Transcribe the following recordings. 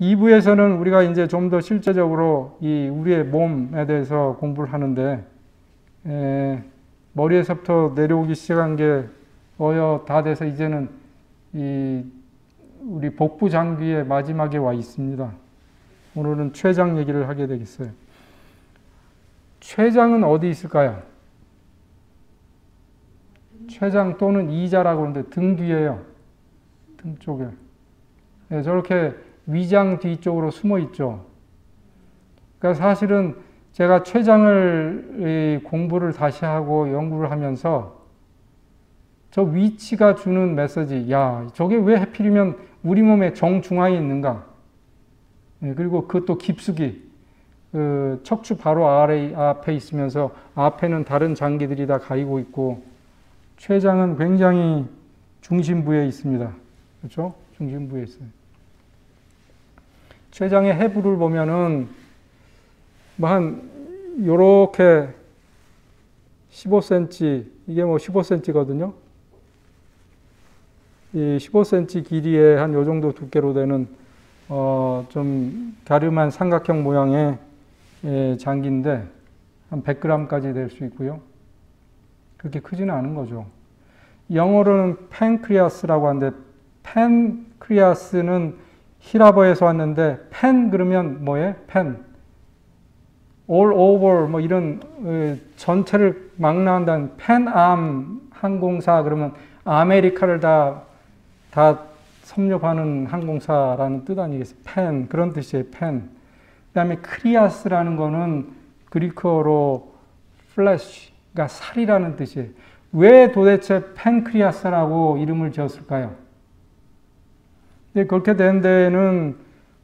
2부에서는 우리가 이제 좀 더 실제적으로 이 우리의 몸에 대해서 공부를 하는데, 머리에서부터 내려오기 시작한 게 다 돼서 이제는 이 우리 복부 장기의 마지막에 와 있습니다. 오늘은 췌장 얘기를 하게 되겠어요. 췌장은 어디 있을까요? 췌장 또는 이자라고 하는데 등 뒤에요. 등 쪽에. 네, 저렇게 위장 뒤쪽으로 숨어 있죠. 그러니까 사실은 제가 췌장을 공부를 다시 하고 연구를 하면서 저 위치가 주는 메시지, 야, 저게 왜 하필이면 우리 몸의 정중앙에 있는가? 네, 그리고 그것도 깊숙이 그 척추 바로 앞에 있으면서 앞에는 다른 장기들이 다 가리고 있고, 췌장은 굉장히 중심부에 있습니다. 그렇죠? 중심부에 있어요. 췌장의 해부를 보면은 뭐 한 요렇게 15cm, 이게 뭐 15cm거든요. 이 15cm 길이에 한 요 정도 두께로 되는 좀 갸름한 삼각형 모양의 장기인데 한 100g까지 될 수 있고요. 그렇게 크지는 않은 거죠. 영어로는 팬크리아스라고 하는데, 팬크리아스는 히라버에서 왔는데, 팬 그러면 뭐예요? 팬. all over 뭐 이런 전체를 망라한다는 팬암 항공사, 그러면 아메리카를 다 섭렵하는 항공사라는 뜻 아니겠어요? 팬, 그런 뜻이에요. 팬. 그 다음에 크리아스라는 거는 그리크어로 플래시, 그러니까 살이라는 뜻이에요. 왜 도대체 팬크리아스라고 이름을 지었을까요? 근데 그렇게 된 데는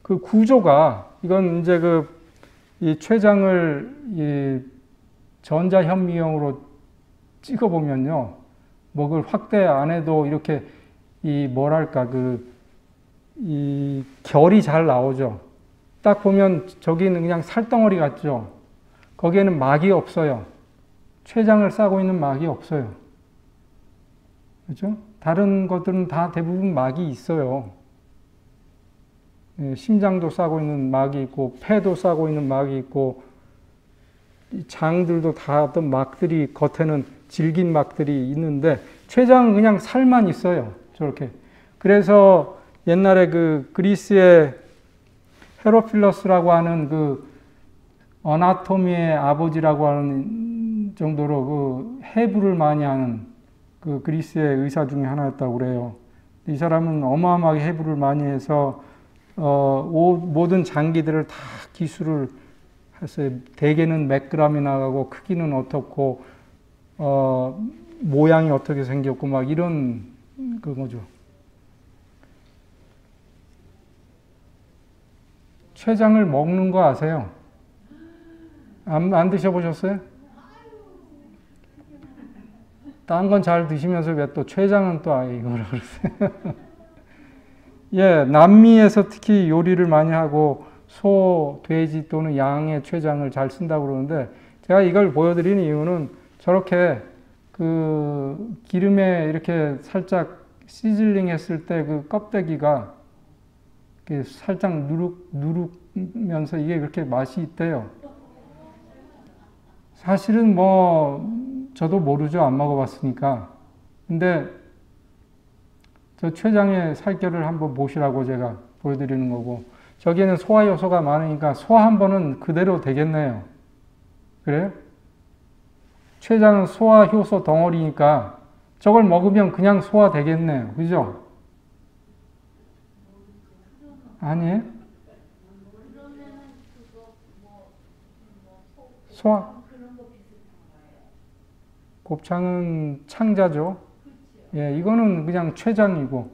그 구조가, 이건 이제 이 췌장을 이 전자현미경으로 찍어보면요, 뭐 그걸 확대 안 해도 이렇게 이 뭐랄까 이 결이 잘 나오죠. 딱 보면 저기는 그냥 살덩어리 같죠. 거기에는 막이 없어요. 췌장을 싸고 있는 막이 없어요. 그렇죠? 다른 것들은 다 대부분 막이 있어요. 심장도 싸고 있는 막이 있고, 폐도 싸고 있는 막이 있고, 장들도 다 어떤 막들이, 겉에는 질긴 막들이 있는데, 췌장은 그냥 살만 있어요. 저렇게. 그래서 옛날에 그리스의 헤로필러스라고 하는 어나토미의 아버지라고 하는 정도로 해부를 많이 하는 그리스의 의사 중에 하나였다고 그래요. 이 사람은 어마어마하게 해부를 많이 해서 모든 장기들을 다 기술을 했어요. 대개는 몇 g이 나가고, 크기는 어떻고, 모양이 어떻게 생겼고, 막 이런 거죠. 췌장을 먹는 거 아세요? 안 드셔보셨어요? 딴 건 잘 드시면서 왜 또 췌장은 또 이거라 그러세요? 예, 남미에서 특히 요리를 많이 하고 소, 돼지 또는 양의 췌장을 잘 쓴다고 그러는데, 제가 이걸 보여드리는 이유는 저렇게 기름에 이렇게 살짝 시즐링 했을 때 껍데기가 살짝 누르면서 이게 그렇게 맛이 있대요. 사실은 뭐 저도 모르죠. 안 먹어봤으니까. 근데 저 췌장의 살결을 한번 보시라고 제가 보여드리는 거고, 저기에는 소화 요소가 많으니까 소화 한 번은 그대로 되겠네요. 그래요? 췌장은 소화 효소 덩어리니까 저걸 먹으면 그냥 소화되겠네요. 그죠? 아니에요? 소화? 곱창은 창자죠. 예, 이거는 그냥 췌장이고.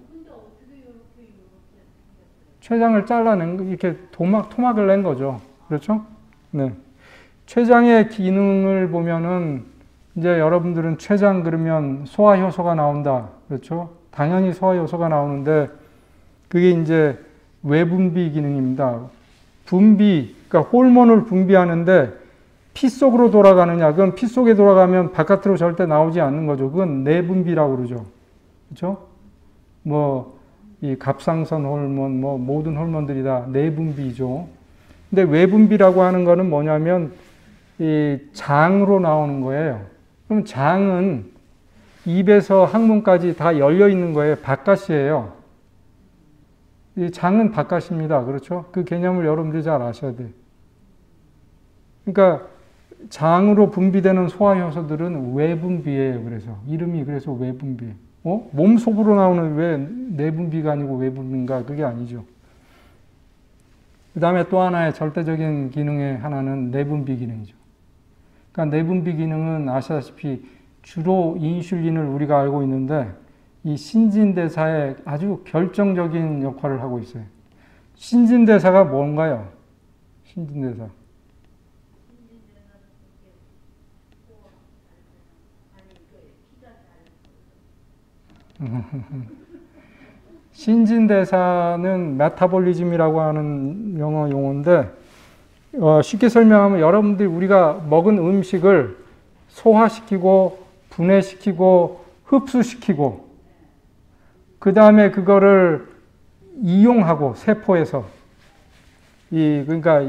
췌장을 잘라낸, 이렇게 토막을 낸 거죠. 그렇죠? 네. 췌장의 기능을 보면은, 이제 여러분들은 췌장 그러면 소화효소가 나온다. 그렇죠? 당연히 소화효소가 나오는데, 그게 이제 외분비 기능입니다. 그러니까 호르몬을 분비하는데, 피 속으로 돌아가느냐? 그건 피 속에 돌아가면 바깥으로 절대 나오지 않는 거죠. 그건 내분비라고 그러죠. 그렇죠? 뭐 이 갑상선 호르몬, 뭐 모든 호르몬들이 다 내분비죠. 근데 외분비라고 하는 거는 뭐냐면 이 장으로 나오는 거예요. 그럼 장은 입에서 항문까지 다 열려 있는 거예요. 바깥이에요. 이 장은 바깥입니다. 그렇죠? 그 개념을 여러분들이 잘 아셔야 돼요. 그러니까 장으로 분비되는 소화효소들은 외분비예요. 그래서 이름이 그래서 외분비예요. 몸 속으로 나오는 왜 내분비가 아니고 외분비인가? 그게 아니죠. 그 다음에 또 하나의 절대적인 기능의 하나는 내분비 기능이죠. 그러니까 내분비 기능은 아시다시피 주로 인슐린을 우리가 알고 있는데 이 신진대사에 아주 결정적인 역할을 하고 있어요. 신진대사가 뭔가요? 신진대사. 신진대사는 메타볼리즘이라고 하는 영어 용어인데 쉽게 설명하면 여러분들이 우리가 먹은 음식을 소화시키고 분해시키고 흡수시키고 그 다음에 그거를 이용하고 세포에서 그러니까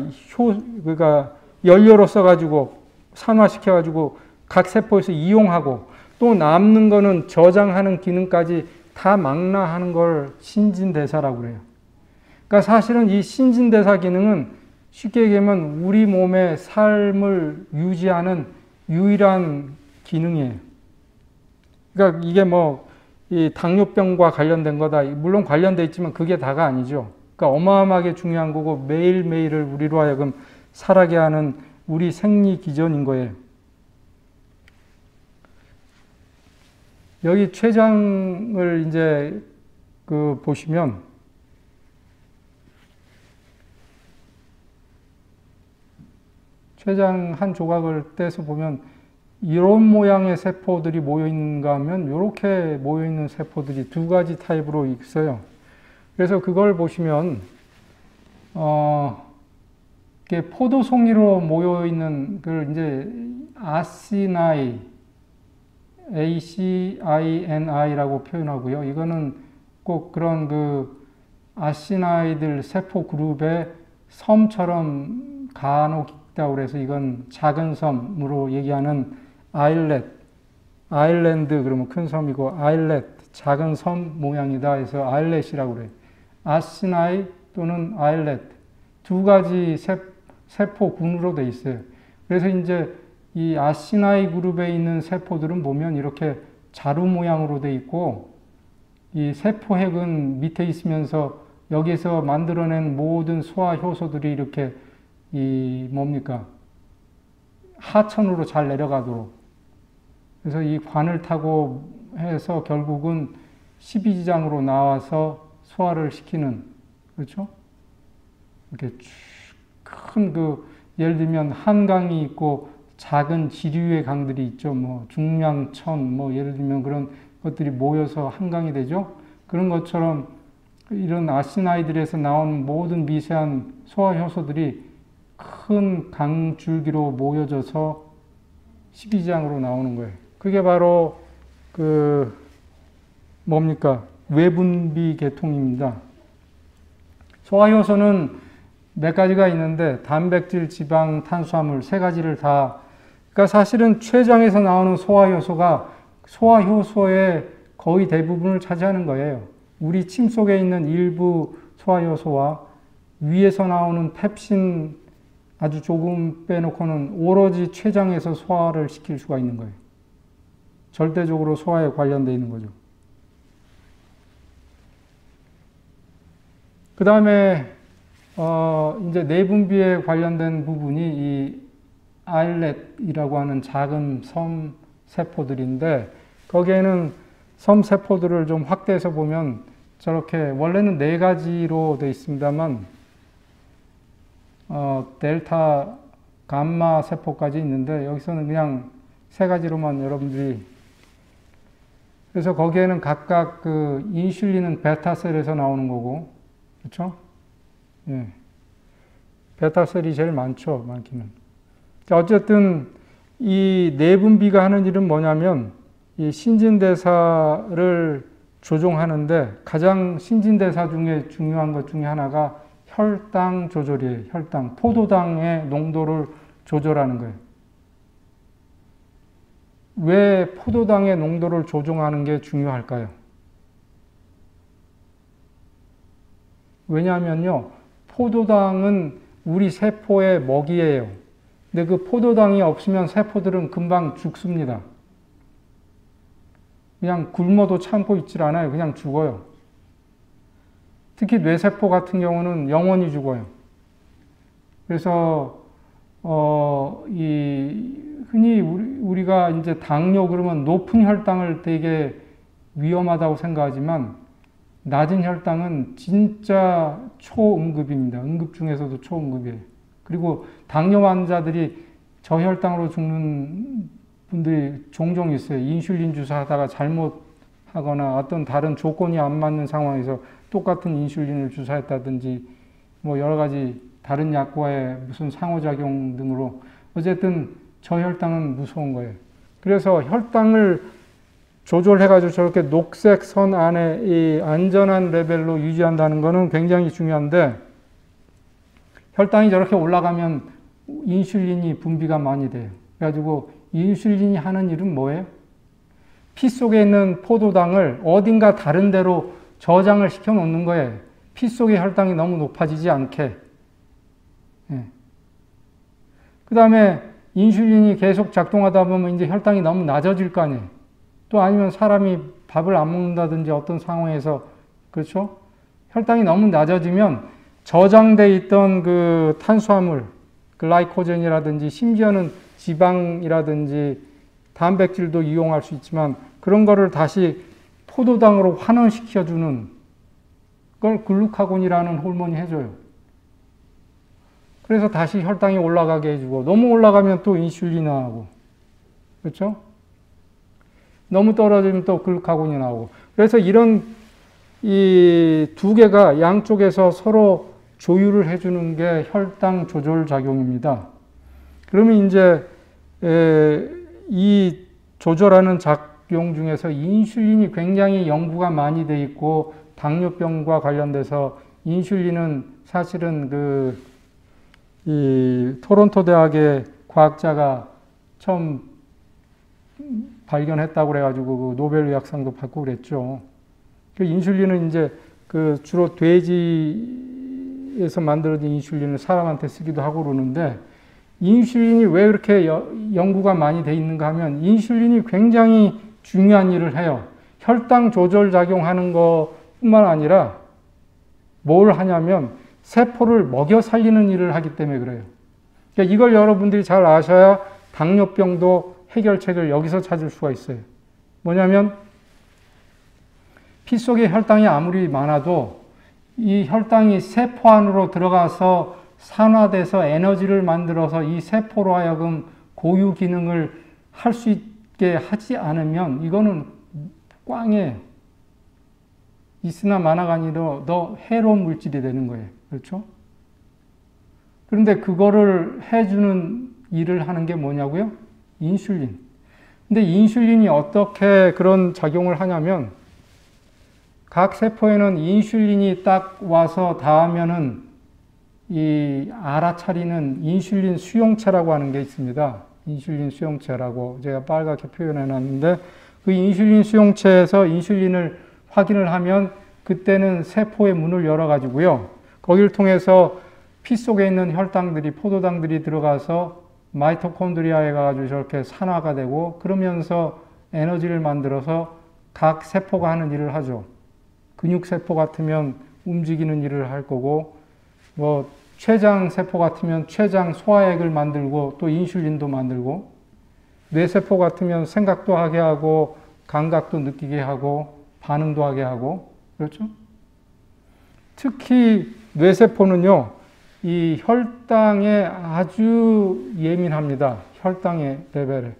연료로 써가지고 산화시켜가지고 각 세포에서 이용하고 또 남는 거는 저장하는 기능까지 다 망라하는 걸 신진대사라고 그래요. 그러니까 사실은 이 신진대사 기능은 쉽게 얘기하면 우리 몸의 삶을 유지하는 유일한 기능이에요. 그러니까 이게 이 당뇨병과 관련된 거다. 물론 관련돼 있지만 그게 다가 아니죠. 그러니까 어마어마하게 중요한 거고 매일매일을 우리로 하여금 살아게 하는 우리 생리 기전인 거예요. 여기 췌장을 이제 보시면 췌장 한 조각을 떼서 보면 이런 모양의 세포들이 모여 있는가 하면 이렇게 모여 있는 세포들이 두 가지 타입으로 있어요. 그래서 그걸 보시면 이게 포도송이로 모여 있는 걸 이제 ACINI라고 표현하고요. 이거는 꼭 그런 아시나이들 세포 그룹의 섬처럼 간혹 있다고 그래서 이건 작은 섬으로 얘기하는 아일랜드 그러면 큰 섬이고 아일렛 작은 섬 모양이다 해서 아일렛이라고 그래요. 아시나이 또는 아일렛 두 가지 세포군으로 돼 있어요. 그래서 이제 이 아시나이 그룹에 있는 세포들은 보면 이렇게 자루 모양으로 돼 있고 이 세포핵은 밑에 있으면서 여기서 만들어낸 모든 소화 효소들이 이렇게 하천으로 잘 내려가도록 그래서 이 관을 타고 해서 결국은 십이지장으로 나와서 소화를 시키는 그렇죠? 이렇게 큰 예를 들면 한강이 있고 작은 지류의 강들이 있죠. 중량천 예를 들면 그런 것들이 모여서 한강이 되죠. 그런 것처럼 이런 아시나이들에서 나온 모든 미세한 소화 효소들이 큰 강줄기로 모여져서 십이지장으로 나오는 거예요. 그게 바로 외분비 계통입니다. 소화효소는 몇 가지가 있는데 단백질, 지방, 탄수화물 세 가지를 그러니까 사실은 췌장에서 나오는 소화효소가 소화효소의 거의 대부분을 차지하는 거예요. 우리 침 속에 있는 일부 소화효소와 위에서 나오는 펩신 아주 조금 빼놓고는 오로지 췌장에서 소화를 시킬 수가 있는 거예요. 절대적으로 소화에 관련되어 있는 거죠. 그 다음에 이제 내분비에 관련된 부분이 이 아일렛이라고 하는 작은 섬 세포들인데 거기에는 섬 세포들을 좀 확대해서 보면 저렇게 원래는 네 가지로 되어 있습니다만 델타, 감마 세포까지 있는데 여기서는 그냥 세 가지로만 여러분들이 그래서 거기에는 각각 인슐린은 베타셀에서 나오는 거고 그렇죠? 예. 베타셀이 제일 많기는. 자, 어쨌든 이 내분비가 하는 일은 뭐냐면 이 신진대사를 조종하는데 가장 신진대사 중에 중요한 것 중에 하나가 혈당 조절이에요. 혈당. 포도당의 농도를 조절하는 거예요. 왜 포도당의 농도를 조정하는 게 중요할까요? 왜냐하면요, 포도당은 우리 세포의 먹이예요. 근데 그 포도당이 없으면 세포들은 금방 죽습니다. 그냥 굶어도 참고 있질 않아요. 그냥 죽어요. 특히 뇌세포 같은 경우는 영원히 죽어요. 그래서 흔히 우리가 이제 당뇨 그러면 높은 혈당을 되게 위험하다고 생각하지만 낮은 혈당은 진짜 초응급입니다. 응급 중에서도 초응급이에요. 그리고 당뇨 환자들이 저혈당으로 죽는 분들이 종종 있어요. 인슐린 주사하다가 잘못하거나 어떤 다른 조건이 안 맞는 상황에서 똑같은 인슐린을 주사했다든지 뭐 여러 가지 다른 약과의 무슨 상호작용 등으로 어쨌든 저혈당은 무서운 거예요. 그래서 혈당을 조절해가지고 저렇게 녹색 선 안에 이 안전한 레벨로 유지한다는 것은 굉장히 중요한데 혈당이 저렇게 올라가면 인슐린이 분비가 많이 돼요. 그래가지고 인슐린이 하는 일은 뭐예요? 피 속에 있는 포도당을 어딘가 다른 데로 저장을 시켜 놓는 거예요. 피 속의 혈당이 너무 높아지지 않게. 예. 그 다음에 인슐린이 계속 작동하다 보면 이제 혈당이 너무 낮아질 거 아니에요. 또 아니면 사람이 밥을 안 먹는다든지 어떤 상황에서, 그렇죠? 혈당이 너무 낮아지면 저장돼 있던 그 탄수화물, 글라이코젠이라든지 심지어는 지방이라든지 단백질도 이용할 수 있지만 그런 거를 다시 포도당으로 환원시켜주는 걸 글루카곤이라는 호르몬이 해줘요. 그래서 다시 혈당이 올라가게 해주고 너무 올라가면 또 인슐린이 나오고 그렇죠? 너무 떨어지면 또 글루카곤이 나오고 그래서 이런 이 두 개가 양쪽에서 서로 조율을 해주는 게 혈당 조절 작용입니다. 그러면 이제 이 조절하는 작용 중에서 인슐린이 굉장히 연구가 많이 돼 있고 당뇨병과 관련돼서 인슐린은 사실은 이 토론토 대학의 과학자가 처음 발견했다고 그래가지고 그 노벨 의학상도 받고 그랬죠. 그 인슐린은 이제 그 주로 돼지에서 만들어진 인슐린을 사람한테 쓰기도 하고 그러는데 인슐린이 왜 그렇게 연구가 많이 돼 있는가 하면 인슐린이 굉장히 중요한 일을 해요. 혈당 조절 작용하는 것뿐만 아니라 뭘 하냐면 세포를 먹여 살리는 일을 하기 때문에 그래요. 그러니까 이걸 여러분들이 잘 아셔야 당뇨병도 해결책을 여기서 찾을 수가 있어요. 뭐냐면 피 속에 혈당이 아무리 많아도 이 혈당이 세포 안으로 들어가서 산화돼서 에너지를 만들어서 이 세포로 하여금 고유 기능을 할 수 있게 하지 않으면 이거는 꽝이에요. 있으나 마나가 아니라 더 해로운 물질이 되는 거예요. 그렇죠? 그런데 그거를 해주는 일을 하는 게 뭐냐고요? 인슐린. 근데 인슐린이 어떻게 그런 작용을 하냐면 각 세포에는 인슐린이 딱 와서 닿으면은 이 알아차리는 인슐린 수용체라고 하는 게 있습니다. 인슐린 수용체라고 제가 빨갛게 표현해 놨는데 그 인슐린 수용체에서 인슐린을 확인을 하면 그때는 세포의 문을 열어 가지고요. 거기를 통해서 피 속에 있는 혈당들이 포도당들이 들어가서 마이토콘드리아에 가가지고 저렇게 산화가 되고 그러면서 에너지를 만들어서 각 세포가 하는 일을 하죠. 근육세포 같으면 움직이는 일을 할 거고 뭐 췌장세포 같으면 췌장 소화액을 만들고 또 인슐린도 만들고 뇌세포 같으면 생각도 하게 하고 감각도 느끼게 하고 반응도 하게 하고 그렇죠? 특히 뇌세포는요. 이 혈당에 아주 예민합니다. 혈당의 레벨에.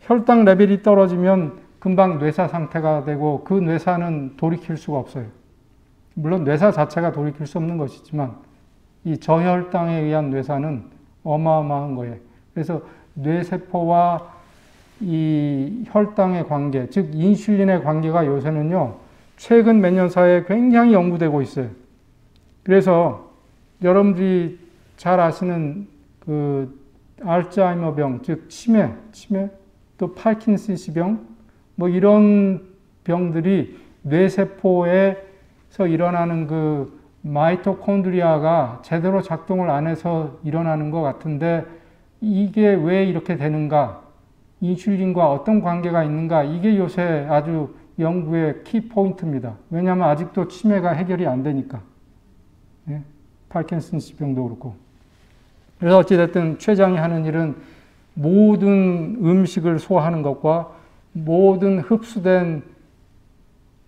혈당 레벨이 떨어지면 금방 뇌사 상태가 되고 그 뇌사는 돌이킬 수가 없어요. 물론 뇌사 자체가 돌이킬 수 없는 것이지만 이 저혈당에 의한 뇌사는 어마어마한 거예요. 그래서 뇌세포와 이 혈당의 관계, 즉 인슐린의 관계가 요새는요. 최근 몇 년 사이에 굉장히 연구되고 있어요. 그래서 여러분들이 잘 아시는 그 알츠하이머병, 즉 치매, 또 파킨슨스 병, 뭐 이런 병들이 뇌세포에서 일어나는 그 마이토콘드리아가 제대로 작동을 안 해서 일어나는 것 같은데 이게 왜 이렇게 되는가? 인슐린과 어떤 관계가 있는가? 이게 요새 아주 연구의 키포인트입니다. 왜냐하면 아직도 치매가 해결이 안 되니까. 예? 파킨슨스 병도 그렇고. 그래서 어찌됐든 췌장이 하는 일은 모든 음식을 소화하는 것과 모든 흡수된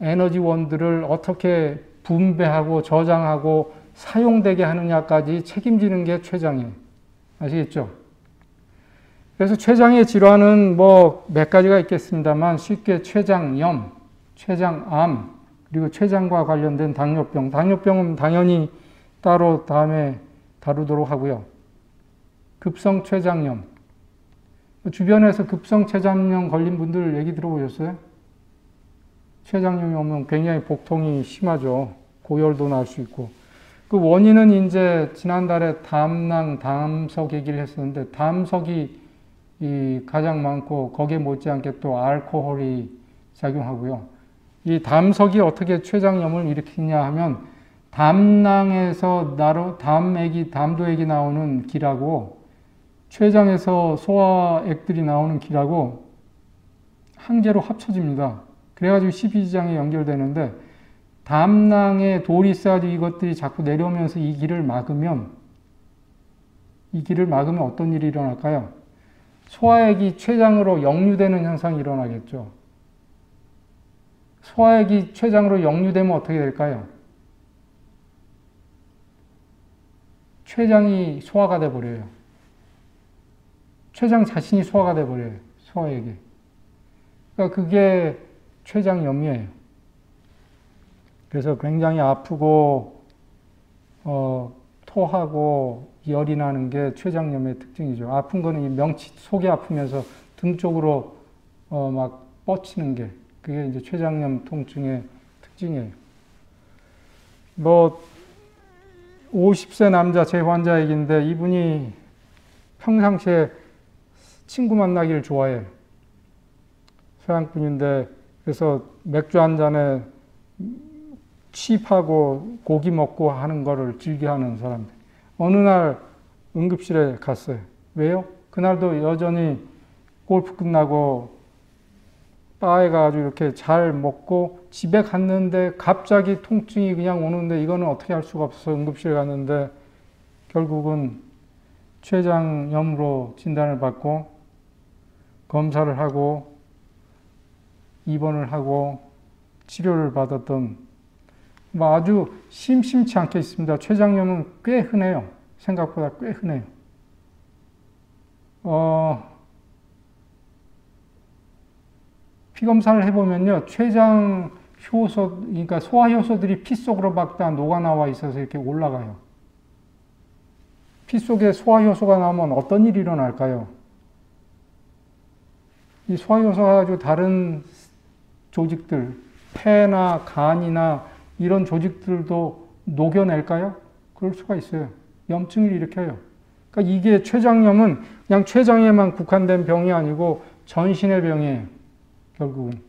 에너지원들을 어떻게 분배하고 저장하고 사용되게 하느냐까지 책임지는 게 췌장이에요. 아시겠죠? 그래서 췌장의 질환은 뭐 몇 가지가 있겠습니다만 쉽게 췌장염, 췌장암, 그리고 췌장과 관련된 당뇨병. 당뇨병은 당연히 따로 다음에 다루도록 하고요. 급성 췌장염. 주변에서 급성 췌장염 걸린 분들 얘기 들어보셨어요? 췌장염이 오면 굉장히 복통이 심하죠. 고열도 날 수 있고. 그 원인은 이제 지난달에 담석 얘기를 했었는데 담석이 가장 많고 거기에 못지않게 또 알코올이 작용하고요. 이 담석이 어떻게 췌장염을 일으키냐 하면 담낭에서 담도액이 나오는 길하고 췌장에서 소화액들이 나오는 길하고 한 개로 합쳐집니다. 그래가지고 십이지장에 연결되는데 담낭에 돌이 쌓여지고 이것들이 자꾸 내려오면서 이 길을 막으면 어떤 일이 일어날까요? 소화액이 췌장으로 역류되는 현상이 일어나겠죠. 소화액이 췌장으로 역류되면 어떻게 될까요? 췌장이 소화가 돼버려요. 췌장 자신이 소화가 돼버려요. 소화액이. 그러니까 그게 췌장염이에요. 그래서 굉장히 아프고 토하고 열이 나는 게 췌장염의 특징이죠. 아픈 거는 이 명치 속이 아프면서 등 쪽으로 막 뻗치는 게 그게 이제 췌장염 통증의 특징이에요. 뭐 50세 남자 제 환자 얘기인데 이분이 평상시에 친구 만나기를 좋아해요. 서양 분인데 그래서 맥주 한 잔에 취입하고 고기 먹고 하는 거를 즐겨하는 사람들. 어느 날 응급실에 갔어요. 왜요? 그날도 여전히 골프 끝나고 바에 가가지고 이렇게 잘 먹고 집에 갔는데 갑자기 통증이 그냥 오는데 이거는 어떻게 할 수가 없어서 응급실에 갔는데 결국은 췌장염으로 진단을 받고 검사를 하고 입원을 하고 치료를 받았던 뭐 아주 심심치 않게 있습니다. 췌장염은 꽤 흔해요. 생각보다 꽤 흔해요. 피검사를 해보면요. 췌장 효소, 그러니까 소화효소들이 피 속으로 막 다 녹아나와 있어서 이렇게 올라가요. 피 속에 소화효소가 나오면 어떤 일이 일어날까요? 이 소화효소가 가지고 다른 조직들, 폐나 간이나 이런 조직들도 녹여낼까요? 그럴 수가 있어요. 염증을 일으켜요. 그러니까 이게 췌장염은 그냥 췌장에만 국한된 병이 아니고 전신의 병이에요. 결국은.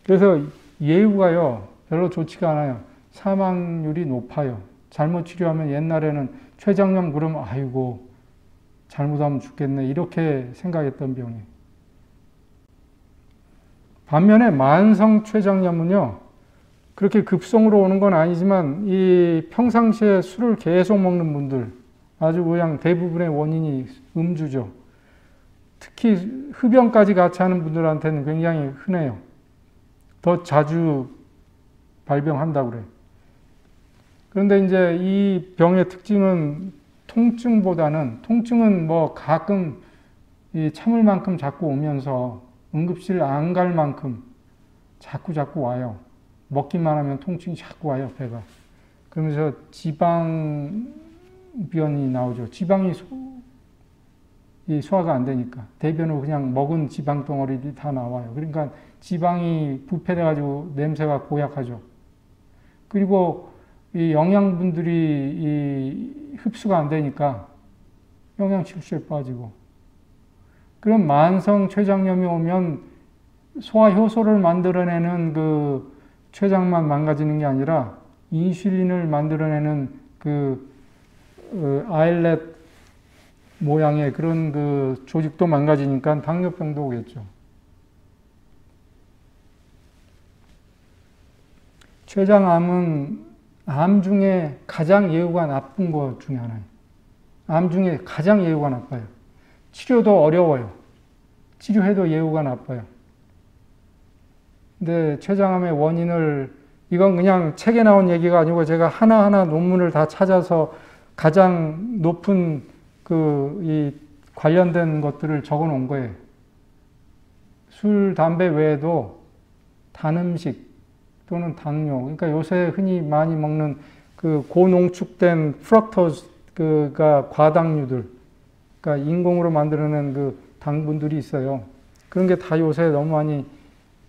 그래서 예후가요, 별로 좋지가 않아요. 사망률이 높아요. 잘못 치료하면 옛날에는 췌장염 그러면 아이고 잘못하면 죽겠네 이렇게 생각했던 병이에요. 반면에 만성 췌장염은요, 그렇게 급성으로 오는 건 아니지만 이 평상시에 술을 계속 먹는 분들, 아주 그냥 대부분의 원인이 음주죠. 특히 흡연까지 같이 하는 분들한테는 굉장히 흔해요. 더 자주 발병한다고 그래요. 그런데 이제 이 병의 특징은 통증은 뭐 가끔 참을 만큼 자꾸 오면서 응급실 안 갈 만큼 자꾸 와요. 먹기만 하면 통증이 자꾸 와요, 배가. 그러면서 지방변이 나오죠. 지방이 이 소화가 안 되니까. 대변으로 그냥 먹은 지방 덩어리들이 다 나와요. 그러니까 지방이 부패돼가지고 냄새가 고약하죠. 그리고 이 영양분들이 이 흡수가 안 되니까 영양 실수에 빠지고. 그럼 만성 췌장염이 오면 소화 효소를 만들어내는 그 췌장만 망가지는 게 아니라 인슐린을 만들어내는 그 아일렛 모양의 그런 그 조직도 망가지니까 당뇨병도 오겠죠. 췌장암은 암 중에 가장 예후가 나쁜 것 중에 하나예요. 암 중에 가장 예후가 나빠요. 치료도 어려워요. 치료해도 예후가 나빠요. 근데 췌장암의 원인을, 이건 그냥 책에 나온 얘기가 아니고 제가 하나하나 논문을 다 찾아서 가장 높은 이 관련된 것들을 적어 놓은 거예요. 술, 담배 외에도 단 음식 또는 당뇨, 그러니까 요새 흔히 많이 먹는 그 고농축된 프럭토즈가 과당류들, 그러니까 인공으로 만들어낸 그 당분들이 있어요. 그런 게 다 요새 너무 많이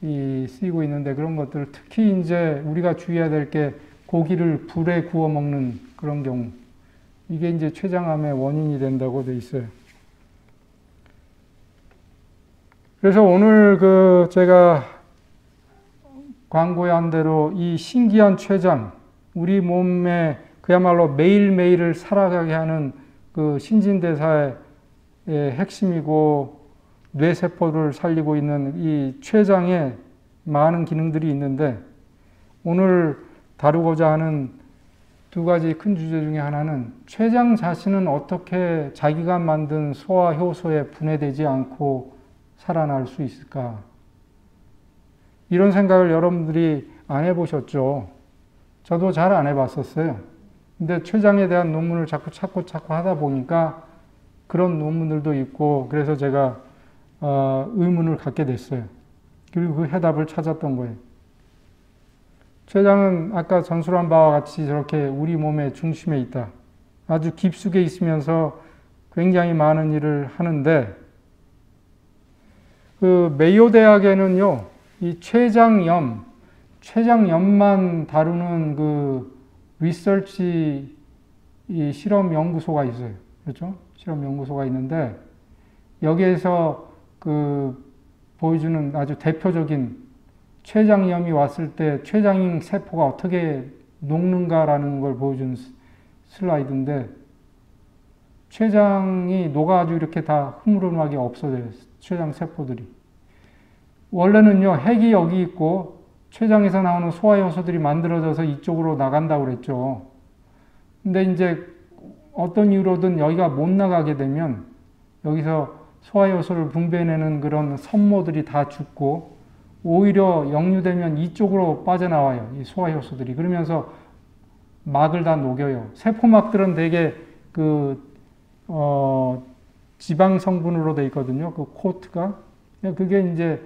쓰이고 있는데, 그런 것들, 특히 이제 우리가 주의해야 될 게 고기를 불에 구워 먹는 그런 경우, 이게 이제 췌장암의 원인이 된다고 돼 있어요. 그래서 오늘 제가 광고에 한 대로 이 신기한 췌장, 우리 몸에 그야말로 매일매일을 살아가게 하는 그 신진대사의 핵심이고 뇌세포를 살리고 있는 이 췌장에 많은 기능들이 있는데, 오늘 다루고자 하는 두 가지 큰 주제 중에 하나는 췌장 자신은 어떻게 자기가 만든 소화 효소에 분해되지 않고 살아날 수 있을까? 이런 생각을 여러분들이 안 해보셨죠? 저도 잘 안 해봤었어요. 근데 췌장에 대한 논문을 자꾸 하다 보니까 그런 논문들도 있고, 그래서 제가 의문을 갖게 됐어요. 그리고 그 해답을 찾았던 거예요. 췌장은 아까 전술한 바와 같이 저렇게 우리 몸의 중심에 있다. 아주 깊숙이 있으면서 굉장히 많은 일을 하는데, 그 메이오 대학에는요, 이 췌장염만 다루는 그 리서치 이 실험 연구소가 있어요. 그렇죠? 실험 연구소가 있는데, 여기에서 보여주는 아주 대표적인 췌장염이 왔을 때 췌장 세포가 어떻게 녹는가라는 걸 보여주는 슬라이드인데, 췌장이 녹아가지고 이렇게 다 흐물흐물하게 없어져요. 췌장 세포들이. 원래는요, 핵이 여기 있고 췌장에서 나오는 소화효소들이 만들어져서 이쪽으로 나간다고 그랬죠. 근데 이제 어떤 이유로든 여기가 못 나가게 되면 여기서 소화효소를 분배해내는 그런 섬모들이 다 죽고, 오히려 역류되면 이쪽으로 빠져나와요. 이 소화효소들이. 그러면서 막을 다 녹여요. 세포막들은 되게 지방 성분으로 되어 있거든요. 그 코트가. 그게 이제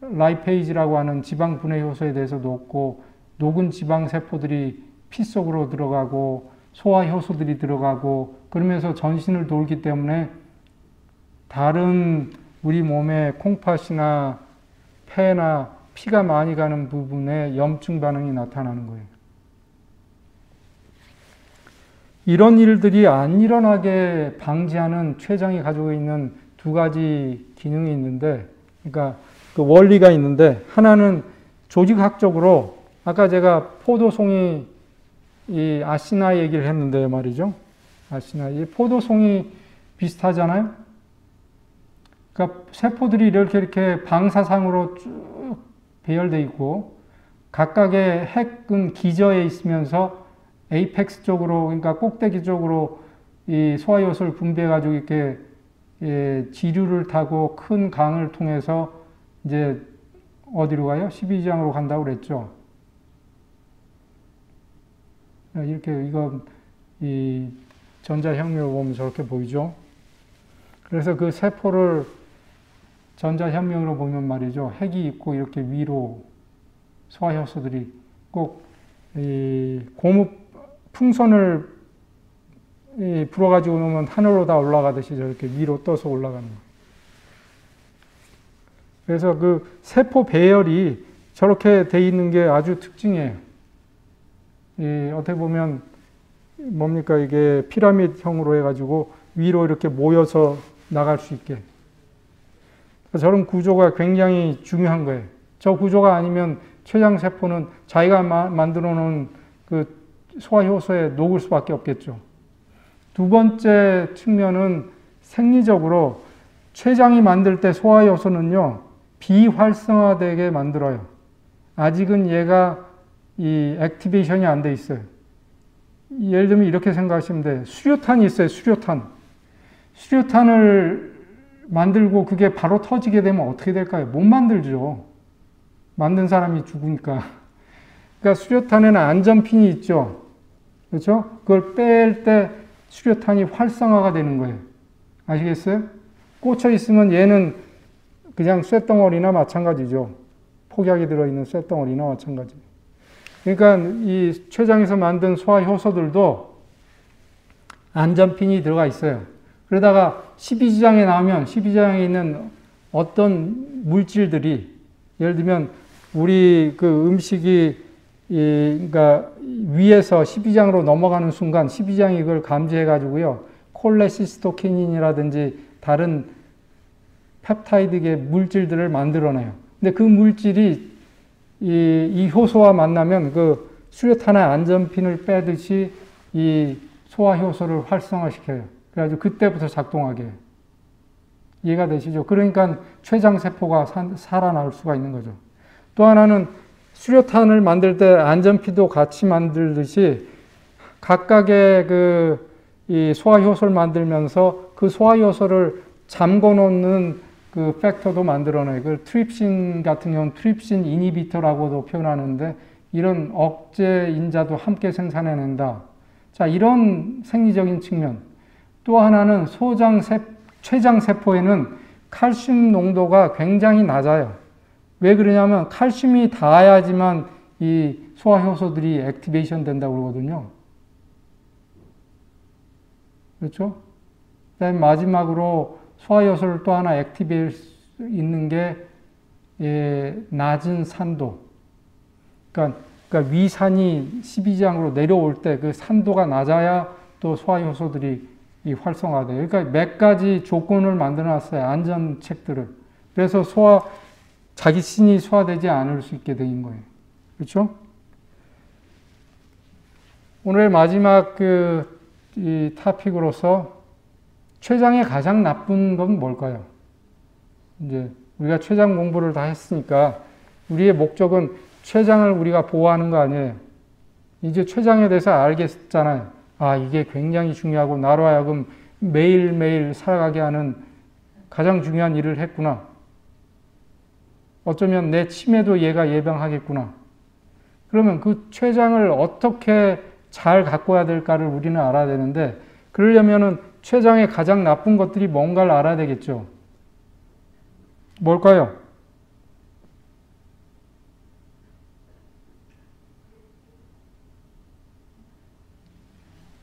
라이페이지라고 하는 지방 분해 효소에 대해서 녹고, 녹은 지방 세포들이 피 속으로 들어가고 소화 효소들이 들어가고, 그러면서 전신을 돌기 때문에 다른 우리 몸의 콩팥이나 폐나 피가 많이 가는 부분에 염증 반응이 나타나는 거예요. 이런 일들이 안 일어나게 방지하는 췌장이 가지고 있는 두 가지 기능이 있는데, 그러니까 그 원리가 있는데, 하나는 조직학적으로, 아까 제가 포도송이 이 아시나 얘기를 했는데 말이죠. 아시나, 이 포도송이 비슷하잖아요. 그러니까 세포들이 이렇게 방사상으로 쭉 배열되어 있고, 각각의 핵은 기저에 있으면서 에이펙스 쪽으로, 그러니까 꼭대기 쪽으로 이 소화효소를 분비해가지고 이렇게 지류를 타고 큰 강을 통해서 이제 어디로 가요? 12지장으로 간다고 그랬죠. 이렇게, 이거, 이 전자현미로 보면 저렇게 보이죠. 그래서 그 세포를 전자현미으로 보면 말이죠. 핵이 있고 이렇게 위로 소화효소들이 꼭 이 풍선을 불어가지고 놓으면 하늘로 다 올라가듯이 저렇게 위로 떠서 올라가는 거예요. 그래서 그 세포 배열이 저렇게 돼 있는 게 아주 특징이에요. 어떻게 보면 뭡니까 이게 피라미드형으로 해가지고 위로 이렇게 모여서 나갈 수 있게. 저런 구조가 굉장히 중요한 거예요. 저 구조가 아니면 췌장세포는 자기가 만들어 놓은 그 소화효소에 녹을 수밖에 없겠죠. 두 번째 측면은 생리적으로 췌장이 만들 때 소화효소는요, 비활성화되게 만들어요. 아직은 얘가 이 액티베이션이 안 돼 있어요. 예를 들면 이렇게 생각하시면 돼요. 수류탄이 있어요, 수류탄. 수류탄을 만들고 그게 바로 터지게 되면 어떻게 될까요? 못 만들죠. 만든 사람이 죽으니까. 그러니까 수류탄에는 안전핀이 있죠. 그렇죠? 그걸 뺄 때 수류탄이 활성화가 되는 거예요. 아시겠어요? 꽂혀 있으면 얘는 그냥 쇳덩어리나 마찬가지죠. 폭약이 들어있는 쇳덩어리나 마찬가지. 그러니까 이 췌장에서 만든 소화효소들도 안전핀이 들어가 있어요. 그러다가 십이지장에 나오면 십이지장에 있는 어떤 물질들이 예를 들면 우리 그 음식이 그러니까 위에서 십이장으로 넘어가는 순간 십이장이 이걸 감지해 가지고요. 콜레시스토키닌이라든지 다른 펩타이드계 물질들을 만들어내요. 근데 그 물질이 이 효소와 만나면 그 수류탄의 안전핀을 빼듯이 이 소화효소를 활성화시켜요. 그래가지고 그때부터 작동하게 해요. 이해가 되시죠? 그러니까 췌장세포가 살아날 수가 있는 거죠. 또 하나는 수류탄을 만들 때 안전핀도 같이 만들듯이 각각의 이 소화효소를 만들면서 그 소화효소를 잠궈 놓는 그 팩터도 만들어내요. 그 트립신 같은 경우는 트립신 이니비터라고도 표현하는데 이런 억제 인자도 함께 생산해낸다. 자, 이런 생리적인 측면. 또 하나는 췌장세포에는 칼슘 농도가 굉장히 낮아요. 왜 그러냐면 칼슘이 닿아야지만 이 소화효소들이 액티베이션 된다고 그러거든요. 그렇죠? 그다음에 마지막으로 소화효소를 또 하나 액티베이트 있는 게 낮은 산도. 그러니까 위산이 십이지장으로 내려올 때 그 산도가 낮아야 또 소화효소들이 활성화돼요. 그러니까 몇 가지 조건을 만들어놨어요. 안전책들을. 그래서 자기 신이 소화되지 않을 수 있게 된 거예요. 그렇죠? 오늘 마지막 이 토픽으로서 췌장의 가장 나쁜 건 뭘까요? 이제 우리가 췌장 공부를 다 했으니까 우리의 목적은 췌장을 우리가 보호하는 거 아니에요. 이제 췌장에 대해서 알겠잖아요. 아, 이게 굉장히 중요하고 나로 하여금 매일매일 살아가게 하는 가장 중요한 일을 했구나. 어쩌면 내 치매도 얘가 예방하겠구나. 그러면 그 췌장을 어떻게 잘 가꿔야 될까를 우리는 알아야 되는데 그러려면은 췌장의 가장 나쁜 것들이 뭔가를 알아야 되겠죠. 뭘까요?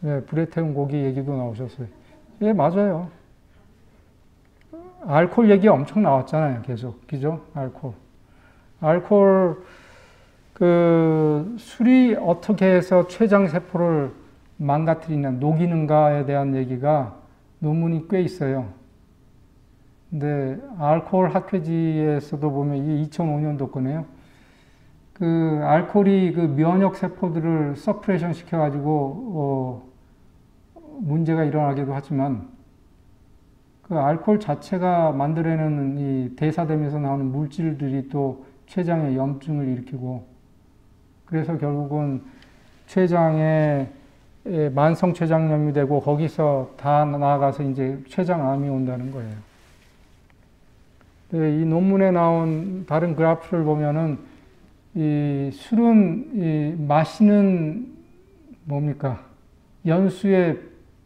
네, 불에 태운 고기 얘기도 나오셨어요. 예, 맞아요. 알코올 얘기 엄청 나왔잖아요. 계속. 그죠? 알코올, 술이 어떻게 해서 췌장세포를 망가뜨리냐, 녹이는가에 대한 얘기가 논문이 꽤 있어요. 근데 알코올 학회지에서도 보면 이게 2005년도 거네요. 알코올이 면역 세포들을 서프레션 시켜가지고 문제가 일어나기도 하지만 알코올 자체가 만들어내는 이 대사되면서 나오는 물질들이 또 췌장에 염증을 일으키고 그래서 결국은 췌장에 만성 췌장염이 되고 거기서 다 나아가서 이제 췌장암이 온다는 거예요. 이 논문에 나온 다른 그래프를 보면은 이 술은 마시는 뭡니까? 연수에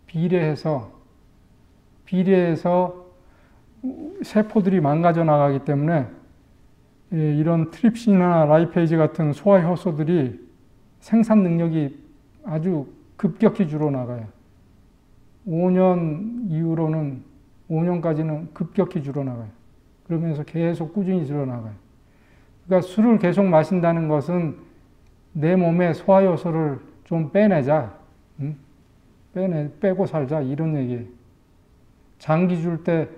비례해서 세포들이 망가져 나가기 때문에 이런 트립신이나 라이페이지 같은 소화효소들이 생산 능력이 아주 급격히 줄어나가요. 5년 이후로는 5년까지는 급격히 줄어나가요. 그러면서 계속 꾸준히 줄어나가요. 그러니까 술을 계속 마신다는 것은 내 몸에 소화효소를 좀 빼내자. 응? 빼고 살자. 이런 얘기예요. 장기 줄 때,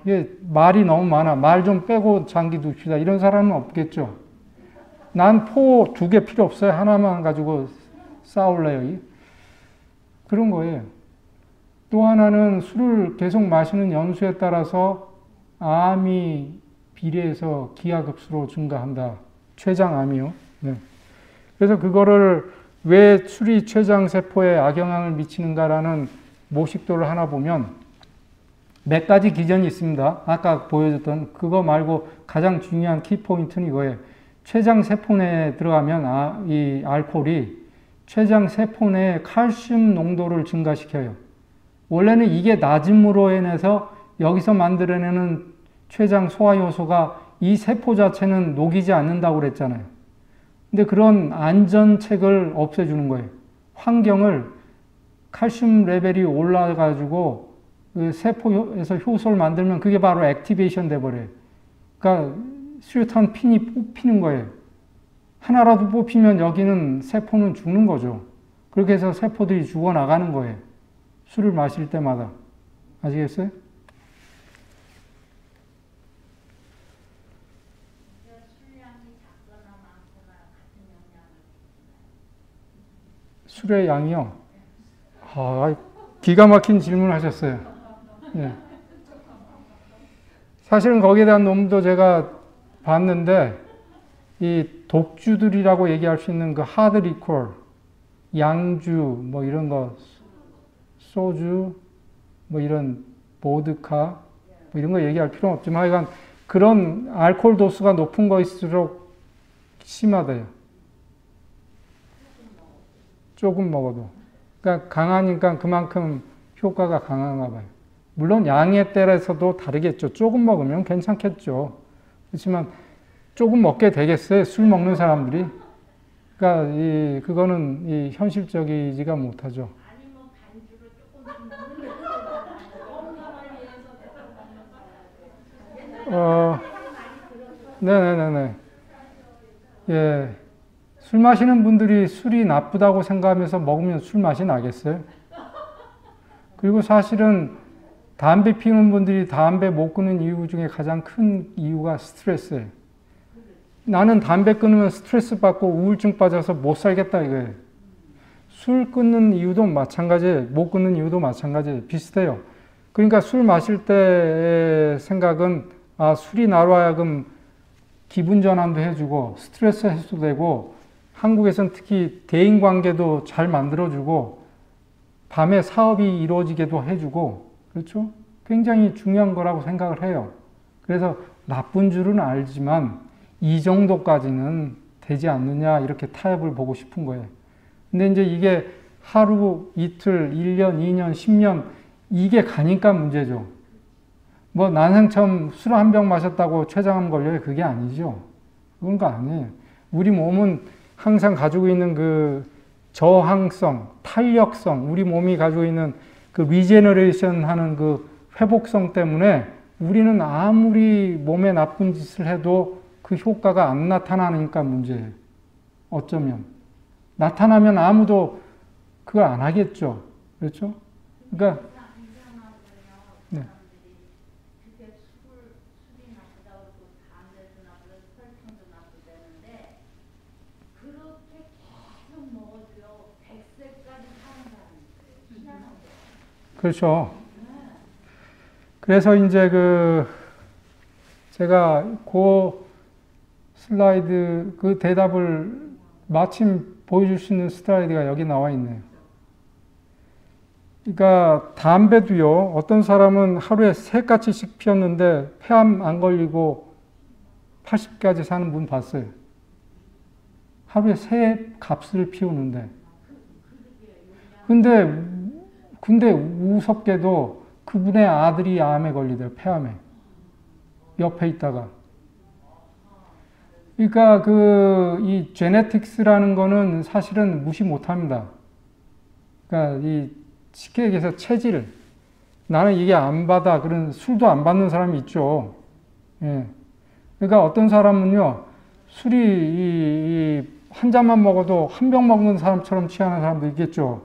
이게 말이 너무 많아. 말 좀 빼고 장기 둡시다. 이런 사람은 없겠죠. 난 포 2개 필요 없어요. 하나만 가지고 싸울래요. 그런 거예요. 또 하나는 술을 계속 마시는 연수에 따라서 암이 비례해서 기하급수로 증가한다. 췌장암이요. 네. 그래서 그거를 왜 술이 췌장세포에 악영향을 미치는가라는 모식도를 하나 보면 몇 가지 기전이 있습니다. 아까 보여줬던 그거 말고 가장 중요한 키포인트는 이거예요. 췌장세포 내에 들어가면 이 알코올이 췌장세포 내의 칼슘 농도를 증가시켜요. 원래는 이게 낮음으로 인해서 여기서 만들어내는 췌장 소화효소가 이 세포 자체는 녹이지 않는다고 그랬잖아요. 근데 그런 안전책을 없애주는 거예요. 환경을 칼슘 레벨이 올라가지고 그 세포에서 효소를 만들면 그게 바로 액티베이션 돼버려요. 그러니까 수류탄 핀이 뽑히는 거예요. 하나라도 뽑히면 여기는 세포는 죽는 거죠. 그렇게 해서 세포들이 죽어나가는 거예요. 술을 마실 때마다. 아시겠어요? 술의 양이요? 기가 막힌 질문을 하셨어요. 예. 사실은 거기에 대한 논문도 제가 봤는데, 이 독주들이라고 얘기할 수 있는 그 하드 리콜, 양주, 뭐 이런 거, 소주, 뭐 이런 보드카, 뭐 이런 거 얘기할 필요는 없지만 하여간 그런 알코올 도수가 높은 거일수록 심하대요. 조금 먹어도. 그러니까 강하니까 그만큼 효과가 강한가 봐요. 물론 양에 따라서도 다르겠죠. 조금 먹으면 괜찮겠죠. 그렇지만 조금 먹게 되겠어요. 술 먹는 사람들이. 그러니까 그거는 현실적이지가 못하죠. 네네네네. 예. 술 마시는 분들이 술이 나쁘다고 생각하면서 먹으면 술 맛이 나겠어요? 그리고 사실은 담배 피우는 분들이 담배 못 끊는 이유 중에 가장 큰 이유가 스트레스예요. 나는 담배 끊으면 스트레스 받고 우울증 빠져서 못 살겠다 이거예요. 술 끊는 이유도 마찬가지예요. 못 끊는 이유도 마찬가지예요. 비슷해요. 그러니까 술 마실 때의 생각은 술이 나로 하여금 기분 전환도 해주고 스트레스 해소도 되고 한국에서는 특히 대인관계도 잘 만들어주고 밤에 사업이 이루어지게도 해주고 그렇죠? 굉장히 중요한 거라고 생각을 해요. 그래서 나쁜 줄은 알지만 이 정도까지는 되지 않느냐 이렇게 타협을 보고 싶은 거예요. 근데 이제 이게 하루, 이틀, 1년, 2년, 10년 이게 가니까 문제죠. 뭐 난생 처음 술 한 병 마셨다고 췌장암 걸려요? 그게 아니죠. 그런 거 아니에요. 우리 몸은 항상 가지고 있는 그 저항성, 탄력성, 우리 몸이 가지고 있는 그 리제너레이션 하는 그 회복성 때문에 우리는 아무리 몸에 나쁜 짓을 해도 그 효과가 안 나타나니까 문제예요. 어쩌면. 나타나면 아무도 그걸 안 하겠죠. 그렇죠? 그러니까, 네. 그렇죠. 그래서 이제 제가 슬라이드, 그 대답을 마침 보여줄 수 있는 슬라이드가 여기 나와 있네요. 그러니까 담배도요, 어떤 사람은 하루에 3까치씩 피웠는데 폐암 안 걸리고 80까지 사는 분 봤어요. 하루에 3갑을 피우는데. 근데 우습게도 그분의 아들이 암에 걸리대요. 폐암에. 옆에 있다가. 그러니까 이 제네틱스라는 거는 사실은 무시 못 합니다. 그러니까 이 쉽게 얘기해서 체질. 나는 이게 안 받아. 그런 술도 안 받는 사람이 있죠. 예. 그러니까 어떤 사람은요, 술이 한 잔만 먹어도 한 병 먹는 사람처럼 취하는 사람도 있겠죠.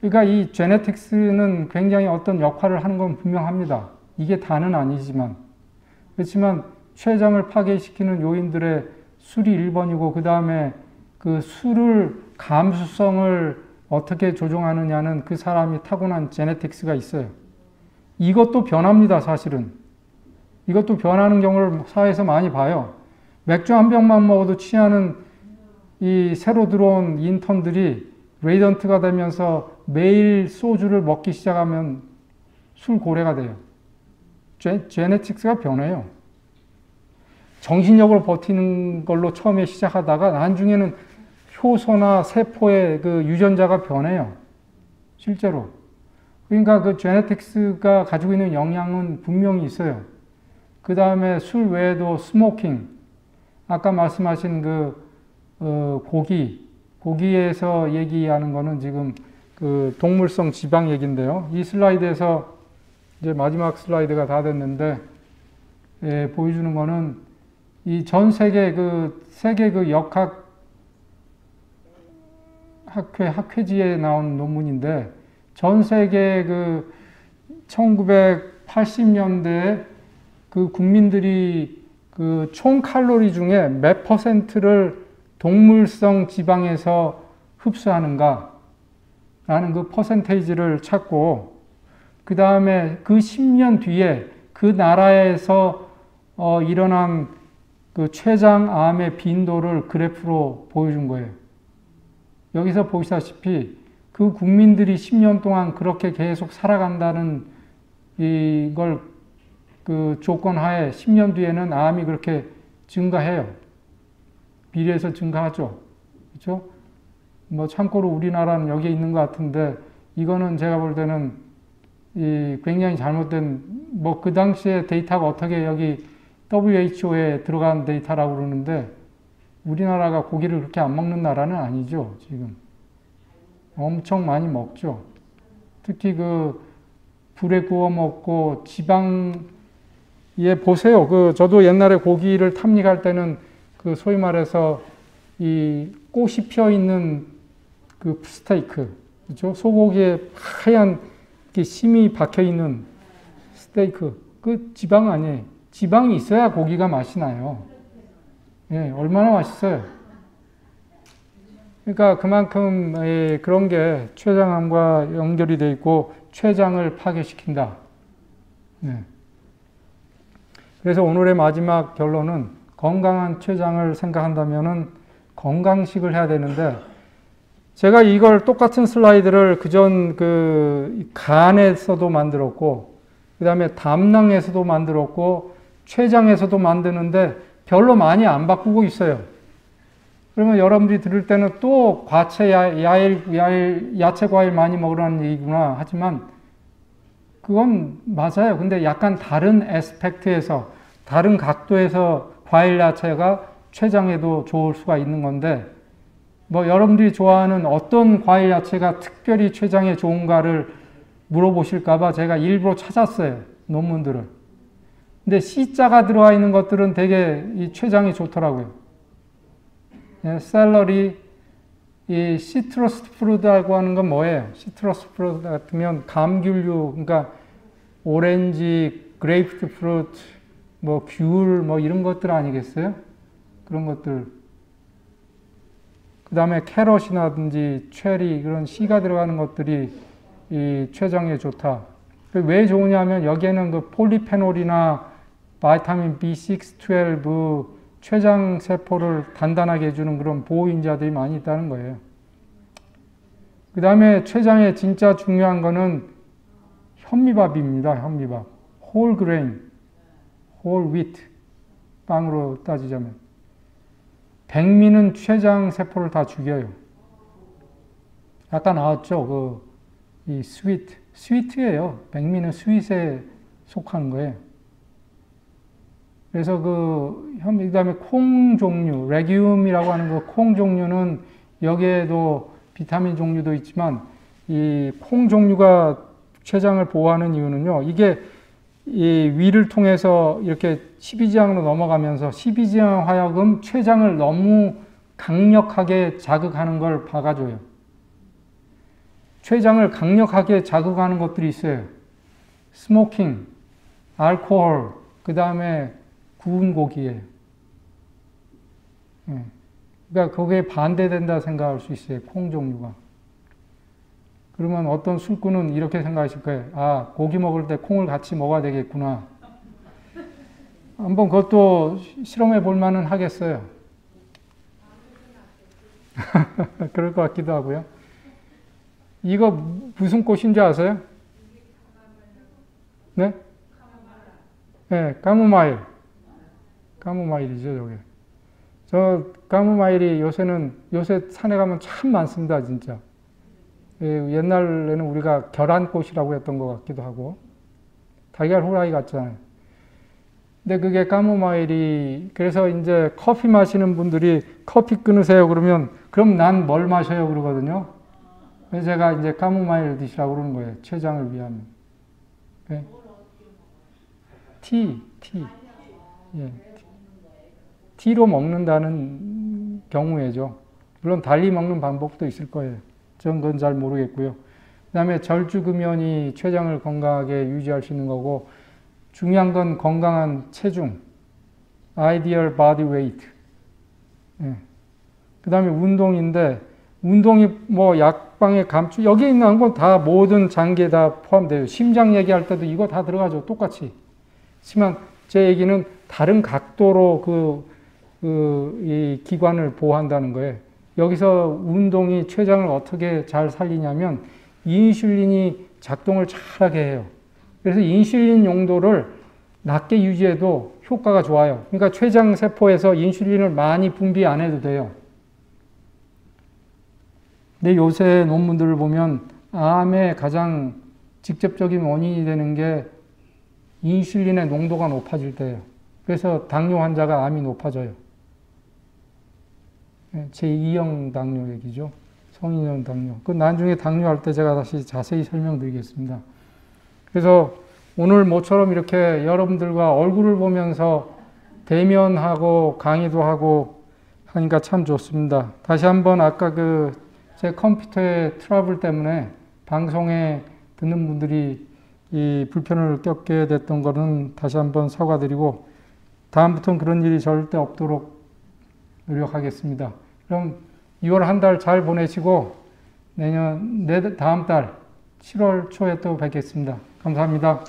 그러니까 이 제네틱스는 굉장히 어떤 역할을 하는 건 분명합니다. 이게 다는 아니지만. 그렇지만 췌장을 파괴시키는 요인들의 술이 1번이고, 그 다음에 그 술을 감수성을 어떻게 조종하느냐는 그 사람이 타고난 제네틱스가 있어요. 이것도 변합니다, 사실은. 이것도 변하는 경우를 사회에서 많이 봐요. 맥주 한 병만 먹어도 취하는 이 새로 들어온 인턴들이 레이던트가 되면서 매일 소주를 먹기 시작하면 술 고래가 돼요. 제네틱스가 변해요. 정신력으로 버티는 걸로 처음에 시작하다가 나중에는 효소나 세포의 그 유전자가 변해요. 실제로. 그러니까 그 제네틱스가 가지고 있는 영향은 분명히 있어요. 그 다음에 술 외에도 스모킹, 아까 말씀하신 고기에서 얘기하는 거는 지금 그 동물성 지방 얘기인데요. 이 슬라이드에서 이제 마지막 슬라이드가 다 됐는데, 보여주는 거는 이 전 세계 세계 역학 학회지에 나온 논문인데, 전 세계 1980년대에 국민들이 총 칼로리 중에 몇 퍼센트를 동물성 지방에서 흡수하는가 라는 그 퍼센테이지를 찾고, 그 다음에 그 10년 뒤에 그 나라에서 일어난 그 췌장암의 빈도를 그래프로 보여준 거예요. 여기서 보시다시피 그 국민들이 10년 동안 그렇게 계속 살아간다는 이걸 그 조건 하에 10년 뒤에는 암이 그렇게 증가해요. 비례해서 증가하죠. 그렇죠? 뭐 참고로 우리나라는 여기에 있는 것 같은데, 이거는 제가 볼 때는 굉장히 잘못된, 뭐 그 당시에 데이터가 어떻게 여기 WHO에 들어간 데이터라고 그러는데, 우리나라가 고기를 그렇게 안 먹는 나라는 아니죠, 지금. 엄청 많이 먹죠. 특히 불에 구워 먹고 지방에 보세요. 저도 옛날에 고기를 탐닉할 때는 소위 말해서 이 꽃이 피어 있는 스테이크, 그렇죠? 소고기에 하얀 심이 박혀 있는 스테이크, 지방 아니에요. 지방이 있어야 고기가 맛이 나요. 예, 얼마나 맛있어요. 그러니까 그만큼 그런 게 췌장암과 연결이 되어 있고 췌장을 파괴시킨다. 네. 그래서 오늘의 마지막 결론은, 건강한 췌장을 생각한다면은 건강식을 해야 되는데, 제가 이걸 똑같은 슬라이드를 그전 간에서도 만들었고, 그 다음에 담낭에서도 만들었고, 췌장에서도 만드는데 별로 많이 안 바꾸고 있어요. 그러면 여러분들이 들을 때는 또 야채, 과일 많이 먹으라는 얘기구나 하지만, 그건 맞아요. 근데 약간 다른 애스펙트에서, 다른 각도에서 과일, 야채가 췌장에도 좋을 수가 있는 건데, 뭐 여러분들이 좋아하는 어떤 과일, 야채가 특별히 췌장에 좋은가를 물어보실까봐 제가 일부러 찾았어요, 논문들을. 근데 C자가 들어가 있는 것들은 되게 이 췌장이 좋더라고요. 샐러리, 이 시트러스 프루트라고 하는 건 뭐예요? 시트러스 프루트 같으면 감귤류, 그러니까 오렌지, 그레이프 프루트, 뭐 귤, 뭐 이런 것들 아니겠어요? 그런 것들. 그 다음에 캐럿이라든지 체리, 그런 C가 들어가는 것들이 이 췌장에 좋다. 왜 좋으냐면 여기에는 폴리페놀이나 바이타민 B6, 12, 췌장 세포를 단단하게 해주는 그런 보호인자들이 많이 있다는 거예요. 그 다음에 췌장에 진짜 중요한 거는 현미밥입니다. 현미밥. 홀 그레인, 홀 위트, 빵으로 따지자면. 백미는 췌장 세포를 다 죽여요. 아까 나왔죠? 이 스위트예요. 백미는 스윗에 속하는 거예요. 그래서 그 다음에 콩 종류, 레기움이라고 하는 콩 종류는 여기에도 비타민 종류도 있지만, 이 콩 종류가 췌장을 보호하는 이유는요. 이게 이 위를 통해서 이렇게 십이지향으로 넘어가면서 십이지향 하여금 췌장을 너무 강력하게 자극하는 걸 막아줘요. 췌장을 강력하게 자극하는 것들이 있어요. 스모킹, 알코올, 그 다음에 구운 고기예요. 그러니까 거기에 반대된다 생각할 수 있어요. 콩 종류가. 그러면 어떤 술꾼은 이렇게 생각하실 거예요. 아, 고기 먹을 때 콩을 같이 먹어야 되겠구나. 한번 그것도 실험해 볼 만은 하겠어요. 그럴 것 같기도 하고요. 이거 무슨 꽃인지 아세요? 네? 네, 까모마일. 까모마일이죠, 저게. 저 까모마일이 요새 산에 가면 참 많습니다, 진짜. 옛날에는 우리가 계란꽃이라고 했던 것 같기도 하고, 달걀 후라이 같잖아요. 근데 그게 까모마일이, 그래서 이제 커피 마시는 분들이 커피 끊으세요 그러면, 그럼 난 뭘 마셔요 그러거든요. 그래서 제가 이제 까모마일 드시라고 그러는 거예요. 췌장을 위하면. 네. 티. 예. 티로 먹는다는 경우에죠. 물론 달리 먹는 방법도 있을 거예요. 저는 그건 잘 모르겠고요. 그 다음에 절주금연이 췌장을 건강하게 유지할 수 있는 거고, 중요한 건 건강한 체중, ideal body weight. 예. 그 다음에 운동인데, 운동이 뭐 약방의 감축, 여기 있는 건 다 모든 장기에 다 포함돼요. 심장 얘기할 때도 이거 다 들어가죠. 똑같이. 하지만 제 얘기는 다른 각도로 이 기관을 보호한다는 거예요. 여기서 운동이 췌장을 어떻게 잘 살리냐면 인슐린이 작동을 잘하게 해요. 그래서 인슐린 용도를 낮게 유지해도 효과가 좋아요. 그러니까 췌장 세포에서 인슐린을 많이 분비 안 해도 돼요. 근데 요새 논문들을 보면 암의 가장 직접적인 원인이 되는 게 인슐린의 농도가 높아질 때예요. 그래서 당뇨 환자가 암이 높아져요. 제2형 당뇨 얘기죠. 성인용 당뇨. 그 나중에 당뇨 할 때 제가 다시 자세히 설명드리겠습니다. 그래서 오늘 모처럼 이렇게 여러분들과 얼굴을 보면서 대면하고 강의도 하고 하니까 참 좋습니다. 다시 한번 아까 제 컴퓨터의 트러블 때문에 방송에 듣는 분들이 이 불편을 겪게 됐던 거는 다시 한번 사과드리고 다음부터는 그런 일이 절대 없도록 노력하겠습니다. 그럼 6월 한 달 잘 보내시고 다음 달 7월 초에 또 뵙겠습니다. 감사합니다.